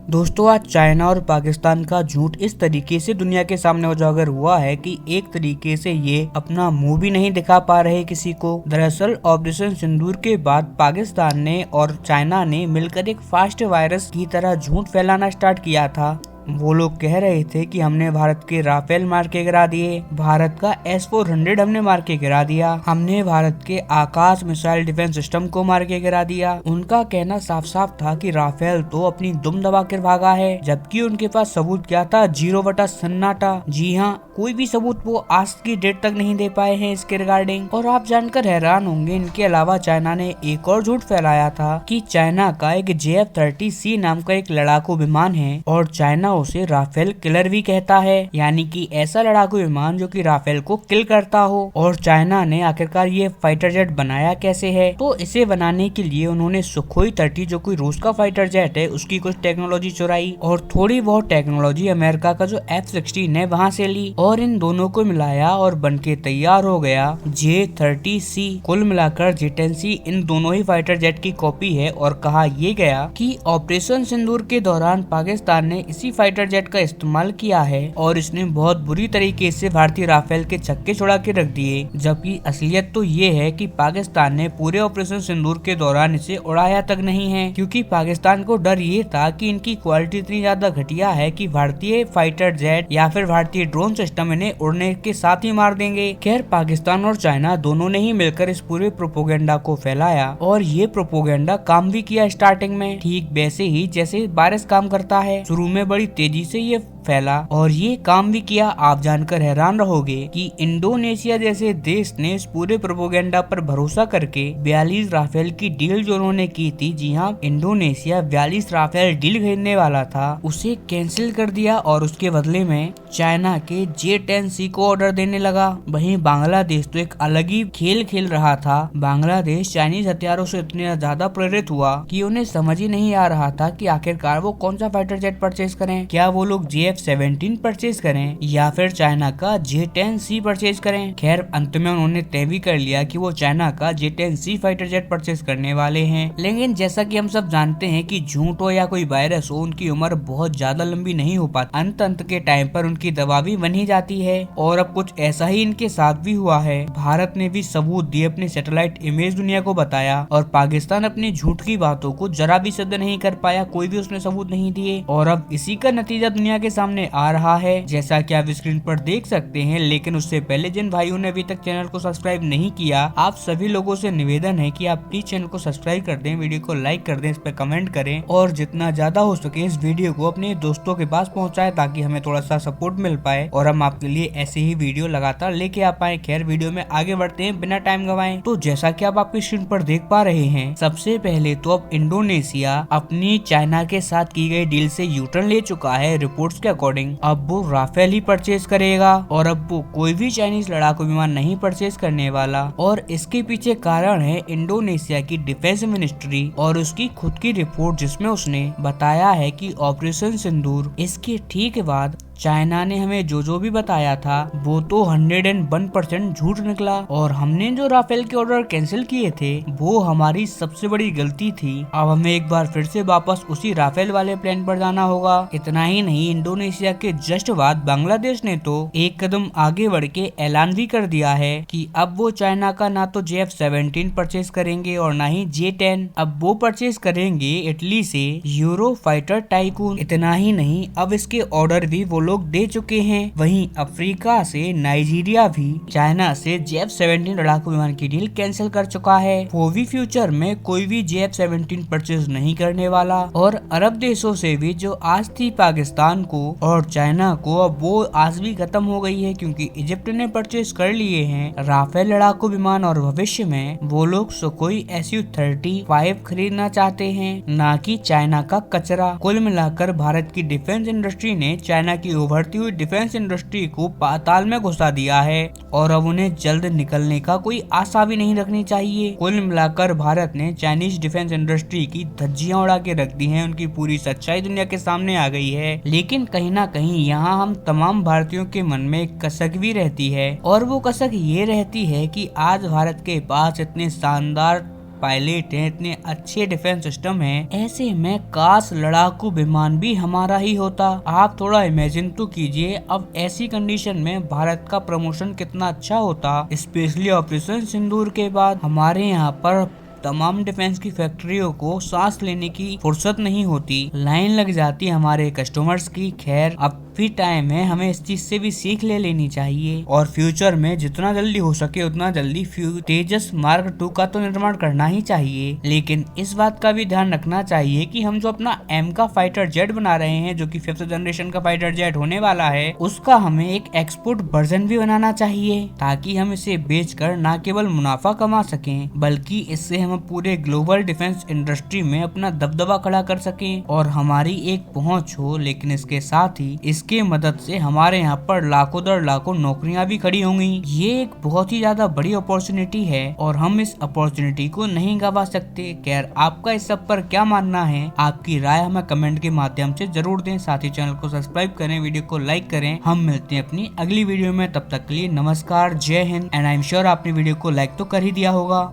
दोस्तों, आज चाइना और पाकिस्तान का झूठ इस तरीके से दुनिया के सामने उजागर हुआ है कि एक तरीके से ये अपना मुंह भी नहीं दिखा पा रहे किसी को। दरअसल ऑपरेशन सिंदूर के बाद पाकिस्तान ने और चाइना ने मिलकर एक फास्ट वायरस की तरह झूठ फैलाना स्टार्ट किया था। वो लोग कह रहे थे कि हमने भारत के राफेल मार के गिरा दिए, भारत का S-400 हमने मार के गिरा दिया, हमने भारत के आकाश मिसाइल डिफेंस सिस्टम को मार के गिरा दिया। उनका कहना साफ साफ था कि राफेल तो अपनी दुम दबा कर भागा है, जबकि उनके पास सबूत क्या था? 0 सन्नाटा। जी हाँ, कोई भी सबूत वो आज की डेट तक नहीं दे पाए हैं इसके रिगार्डिंग। और आप जानकर हैरान होंगे, इनके अलावा चाइना ने एक और झूठ फैलाया था कि चाइना का एक JF-30C नाम का एक लड़ाकू विमान है और चाइना उसे राफेल किलर भी कहता है, यानी कि ऐसा लड़ाकू विमान जो कि राफेल को किल करता हो। और चाइना ने आखिरकार ये फाइटर जेट बनाया कैसे है? तो इसे बनाने के लिए उन्होंने सुखोई 30 जो कि रूस का फाइटर जेट है उसकी कुछ टेक्नोलॉजी चुराई और थोड़ी बहुत टेक्नोलॉजी अमेरिका का जो F-16 है वहाँ से ली और इन दोनों को मिलाया और बनके तैयार हो गया J-30C। कुल मिलाकर J-10C इन दोनों ही फाइटर जेट की कॉपी है और कहा यह गया कि ऑपरेशन सिंदूर के दौरान पाकिस्तान ने इसी फाइटर जेट का इस्तेमाल किया है और इसने बहुत बुरी तरीके से भारतीय राफेल के छक्के छुड़ा के रख दिए। जबकि असलियत तो ये है कि पाकिस्तान ने पूरे ऑपरेशन सिंदूर के दौरान इसे उड़ाया तक नहीं है, क्योंकि पाकिस्तान को डर ये था कि इनकी क्वालिटी इतनी ज्यादा घटिया है कि भारतीय फाइटर जेट या फिर भारतीय ड्रोन सिस्टम इन्हें उड़ने के साथ ही मार देंगे। खैर, पाकिस्तान और चाइना दोनों ने ही मिलकर इस पूरे प्रोपोगेंडा को फैलाया और ये प्रोपोगेंडा काम भी किया स्टार्टिंग में, ठीक वैसे ही जैसे वायरस काम करता है। शुरू में बड़ी तेजी से ये फैला और ये काम भी किया। आप जानकर हैरान रहोगे कि इंडोनेशिया जैसे देश ने इस पूरे प्रोपोगेंडा पर भरोसा करके 42 राफेल की डील जो उन्होंने की थी, जी हाँ, इंडोनेशिया 42 राफेल डील खरीदने वाला था, उसे कैंसिल कर दिया और उसके बदले में चाइना के J-10C को ऑर्डर देने लगा। वहीं बांग्लादेश तो एक अलग ही खेल खेल रहा था। बांग्लादेश चाइनीज हथियारों से इतने ज्यादा प्रेरित हुआ कि उन्हें समझ ही नहीं आ रहा था कि आखिरकार वो कौन सा फाइटर जेट परचेज करें। क्या वो लोग JF-17 परचेज करें या फिर चाइना का J-10C परचेज करें? खैर, अंत में उन्होंने तय भी कर लिया कि वो चाइना का J-10C फाइटर जेट परचेज करने वाले हैं। लेकिन जैसा कि हम सब जानते हैं कि झूठ हो या कोई वायरस हो, उनकी उम्र बहुत ज्यादा लंबी नहीं हो पाती। अंत के टाइम पर उनकी दवा भी बन ही जाती है और अब कुछ ऐसा ही इनके साथ भी हुआ है। भारत ने भी सबूत दिए, अपने सैटेलाइट इमेज दुनिया को बताया और पाकिस्तान अपनी झूठ की बातों को जरा भी सिद्ध नहीं कर पाया, कोई भी उसने सबूत नहीं दिए और अब इसी का नतीजा दुनिया के सामने आ रहा है, जैसा कि आप स्क्रीन पर देख सकते हैं। लेकिन उससे पहले जिन भाइयों ने अभी तक चैनल को सब्सक्राइब नहीं किया, आप सभी लोगों से निवेदन है कि आप प्लीज चैनल को सब्सक्राइब कर दें, वीडियो को लाइक कर दें, इस पर कमेंट करें और जितना ज्यादा हो सके इस वीडियो को अपने दोस्तों के पास पहुंचाएं ताकि हमें थोड़ा सा सपोर्ट मिल पाए और हम आपके लिए ऐसे ही वीडियो लगातार लेके आ पाए। खैर, वीडियो में आगे बढ़ते हैं बिना टाइम गवाएं। तो जैसा कि आप आपकी स्क्रीन पर देख पा रहे हैं, सबसे पहले तो अब इंडोनेशिया अपनी चाइना के साथ की गई डील से यूटर्न ले चुका है। रिपोर्ट्स के अकॉर्डिंग अब वो राफेल ही परचेज करेगा और अब वो कोई भी चाइनीज लड़ाकू विमान नहीं परचेज करने वाला। और इसके पीछे कारण है इंडोनेशिया की डिफेंस मिनिस्ट्री और उसकी खुद की रिपोर्ट, जिसमें उसने बताया है कि ऑपरेशन सिंदूर इसके ठीक बाद चाइना ने हमें जो भी बताया था वो तो 101% झूठ निकला और हमने जो राफेल के ऑर्डर कैंसिल किए थे वो हमारी सबसे बड़ी गलती थी। अब हमें एक बार फिर से वापस उसी राफेल वाले प्लान पर जाना होगा। इतना ही नहीं, इंडोनेशिया के जस्ट बाद बांग्लादेश ने तो एक कदम आगे बढ़ के ऐलान भी कर दिया है कि अब वो चाइना का ना तो JF-17 परचेज करेंगे और ना ही J-10, अब वो परचेज करेंगे इटली से यूरो फाइटर टाइकून। इतना ही नहीं, अब इसके ऑर्डर भी वो लोग दे चुके हैं। वहीं अफ्रीका से नाइजीरिया भी चाइना से JF-17 लड़ाकू विमान की डील कैंसिल कर चुका है। वो भी फ्यूचर में कोई भी JF-17 परचेज नहीं करने वाला। और अरब देशों से भी जो आज थी पाकिस्तान को और चाइना को, अब वो आज भी खत्म हो गई है, क्योंकि इजिप्ट ने परचेज कर लिए हैं राफेल लड़ाकू विमान और भविष्य में वो लोग सुखोई Su-35 खरीदना चाहते हैं, ना कि चाइना का कचरा। कुल मिलाकर भारत की डिफेंस इंडस्ट्री ने चाइना की उभरती हुई डिफेंस इंडस्ट्री को पाताल में घुसा दिया है और अब उन्हें जल्द निकलने का कोई आशा भी नहीं रखनी चाहिए। कुल मिलाकर भारत ने चाइनीज डिफेंस इंडस्ट्री की धज्जियां उड़ा के रख दी हैं, उनकी पूरी सच्चाई दुनिया के सामने आ गई है। लेकिन कहीं ना कहीं यहाँ हम तमाम भारतीयों के मन में एक कसक भी रहती है और वो कसक ये रहती है कि आज भारत के पास इतने शानदार पायलट हैं, इतने अच्छे डिफेंस सिस्टम हैं, ऐसे में काश लड़ाकू विमान भी हमारा ही होता। आप थोड़ा इमेजिन तो कीजिए, अब ऐसी कंडीशन में भारत का प्रमोशन कितना अच्छा होता। स्पेशली ऑपरेशन सिंदूर के बाद हमारे यहाँ पर तमाम डिफेंस की फैक्ट्रियों को सांस लेने की फुर्सत नहीं होती, लाइन लग जाती हमारे कस्टमर्स की। खैर अब भी टाइम है, हमें इस चीज से भी सीख ले लेनी चाहिए और फ्यूचर में जितना जल्दी हो सके उतना जल्दी तेजस मार्क 2 का तो निर्माण करना ही चाहिए। लेकिन इस बात का भी ध्यान रखना चाहिए कि हम जो अपना एम का फाइटर जेट बना रहे हैं, जो कि 5th जनरेशन का फाइटर जेट होने वाला है, उसका हमें एक एक्सपोर्ट वर्जन भी बनाना चाहिए ताकि हम इसे बेचकर न केवल मुनाफा कमा सकें बल्कि इससे हम पूरे ग्लोबल डिफेंस इंडस्ट्री में अपना दबदबा खड़ा कर सकें और हमारी एक पहुंच हो। लेकिन इसके साथ ही इसके मदद से हमारे यहाँ पर लाखों दर लाखों नौकरियां भी खड़ी होंगी। ये एक बहुत ही ज्यादा बड़ी अपॉर्चुनिटी है और हम इस अपॉर्चुनिटी को नहीं गवा सकते। खैर आपका इस सब पर क्या मानना है, आपकी राय हमें कमेंट के माध्यम से जरूर दें। साथ ही चैनल को सब्सक्राइब करें, वीडियो को लाइक करें। हम मिलते हैं अपनी अगली वीडियो में, तब तक के लिए नमस्कार, जय Hind and I am sure आपने वीडियो को लाइक तो कर ही दिया होगा।